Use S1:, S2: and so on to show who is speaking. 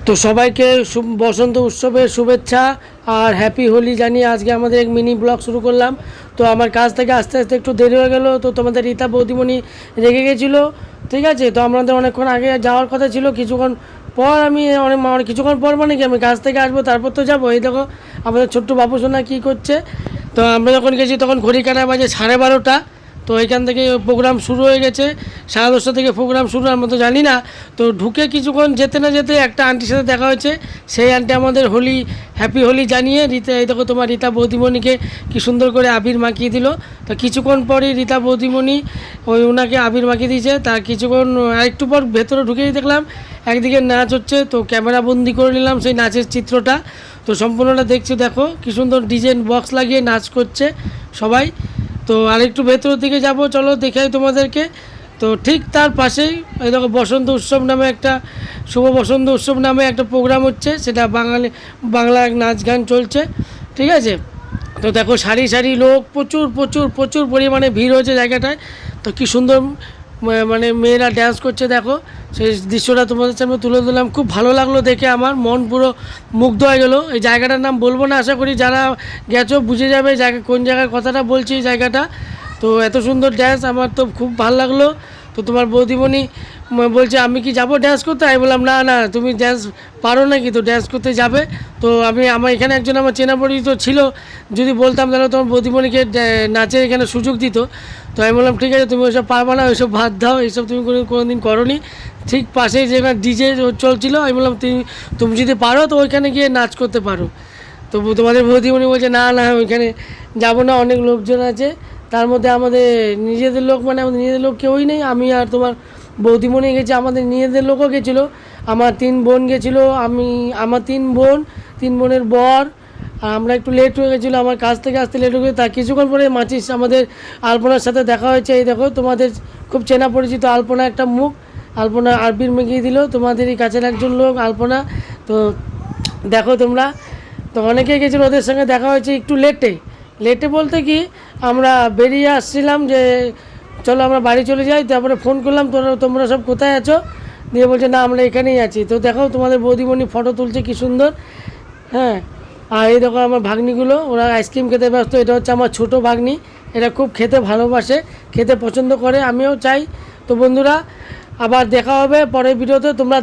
S1: তো সবাইকে বসন্ত উৎসবের শুভেচ্ছা আর হ্যাপি হোলি জানিয়ে আজকে আমাদের এক মিনি ব্লগ শুরু করলাম। তো আমার কাজ থেকে আস্তে আস্তে একটু দেরি হয়ে গেল, তো তোমাদের রীতা বৌদিমণি রেগে গেছিলো। ঠিক আছে, তো আমাদের অনেকক্ষণ আগে যাওয়ার কথা ছিল, কিছুক্ষণ পর আমি কিছুক্ষণ পর মানে কি আমি কাজ থেকে আসবো তারপর তো যাবো। এই দেখো আমাদের ছোট্ট বাবু সোনা কী করছে। তো আমরা যখন গেছি তখন ঘড়ি কাটা বাজে 12:30। তো এখান থেকে প্রোগ্রাম শুরু হয়ে গেছে, 10:30 থেকে প্রোগ্রাম শুরু, আমরা তো জানি না। তো ঢুকে কিছুক্ষণ যেতে না যেতে একটা আন্টির সাথে দেখা হয়েছে। সেই আন্টি আমাদের হোলি হ্যাপি হোলি জানিয়ে এই দেখো তোমার রীতা বৌদিমণিকে কি সুন্দর করে আবির মাখিয়ে দিল। তো কিছুক্ষণ পরই রীতা বৌদিমণি ওনাকে আবির মাখিয়ে দিয়েছে। তার কিছুক্ষণ আরেকটু পর ভেতরে ঢুকেই দেখলাম একদিকে নাচ হচ্ছে, তো ক্যামেরা বন্দি করে নিলাম সেই নাচের চিত্রটা। তো সম্পূর্ণটা দেখছি, দেখো কি সুন্দর ডিজাইন বক্স লাগিয়ে নাচ করছে সবাই। তো আরেকটু ভেতরের দিকে যাব, চলো দেখাই তোমাদেরকে। তো ঠিক তার পাশেই এই দেখো বসন্ত উৎসব নামে একটা শুভ বসন্ত উৎসব নামে একটা প্রোগ্রাম হচ্ছে, সেটা বাংলা নাচ গান চলছে। ঠিক আছে, তো দেখো সারি সারি লোক, প্রচুর প্রচুর প্রচুর পরিমাণে ভিড় হয়েছে জায়গাটায়। তো কী সুন্দর মানে মেয়েরা ড্যান্স করছে, দেখো সেই দৃশ্যটা তোমাদের সামনে তুলে দিলাম। খুব ভালো লাগলো দেখে, আমার মন পুরো মুগ্ধ হয়ে গেলো। এই জায়গাটার নাম বলবো না, আশা করি যারা গেছো বুঝে যাবে জায়গা কোন জায়গার কথাটা বলছি এই জায়গাটা। তো এত সুন্দর ড্যান্স আমার তো খুব ভালো লাগলো। তো তোমার বৌদিমণি বলছে আমি কি যাবো ড্যান্স করতে, আমি বললাম না না তুমি ড্যান্স পারো নাকি, তো ড্যান্স করতে যাবে। তো আমার এখানে একজন আমার চেনা পরিচিত ছিল, যদি বলতাম তাহলে তোমার বৌদিমণিকে নাচের এখানে সুযোগ দিত। তো আমি বললাম ঠিক আছে, তুমি ওইসব পারবে না, ওইসব বাদ দাও, এইসব তুমি কোনো দিন করোনি। ঠিক পাশেই যেখানে ডিজে চলছিল, আমি বললাম তুমি যদি পারো তো ওইখানে গিয়ে নাচ করতে পারো। তো তোমাদের বৌদিমণি বলছে না না ওইখানে যাবো না, অনেক লোকজন আছে, তার মধ্যে আমাদের নিজেদের লোক মানে আমাদের নিজেদের লোক কেউই নেই। আমি আর তোমার বৌদিমণি গেছে, আমাদের নিজেদের লোকও গেছিলো। আমার 3 বোন গেছিলো, আমার 3 বোন, 3 বোনের বর, আর আমরা একটু লেট হয়ে গেছিলো, আমার কাজ থেকে আসতে লেট হয়ে গেছে। তার কিছুক্ষণ পরে মাচিস আমাদের আলপনার সাথে দেখা হয়েছে। এই দেখো তোমাদের খুব চেনা পরিচিত আলপনা, একটা মুখ আলপনা আরবির মেঘিয়ে দিল, তোমাদেরই কাছের একজন লোক আলপনা। তো দেখো তোমরা, তো অনেকেই গেছিলো, ওদের সঙ্গে দেখা হয়েছে একটু লেটে বলতে কি আমরা বেরিয়ে আসছিলাম যে চলো আমরা বাড়ি চলে যাই। তারপরে ফোন করলাম তোমরা সব কোথায় আছো, দিয়ে বলছে না আমরা এখানেই আছি। তো দেখো তোমাদের বৌদিমণি ফটো তুলছে কি সুন্দর। হ্যাঁ, আর এই দেখো আমার ভাগ্নিগুলো, ওরা আইসক্রিম খেতে ব্যস্ত। এটা হচ্ছে আমার ছোটো ভাগ্নি, এরা খুব খেতে ভালোবাসে, খেতে পছন্দ করে, আমিও চাই। তো বন্ধুরা আবার দেখা হবে পরের ভিডিওতে, তোমরা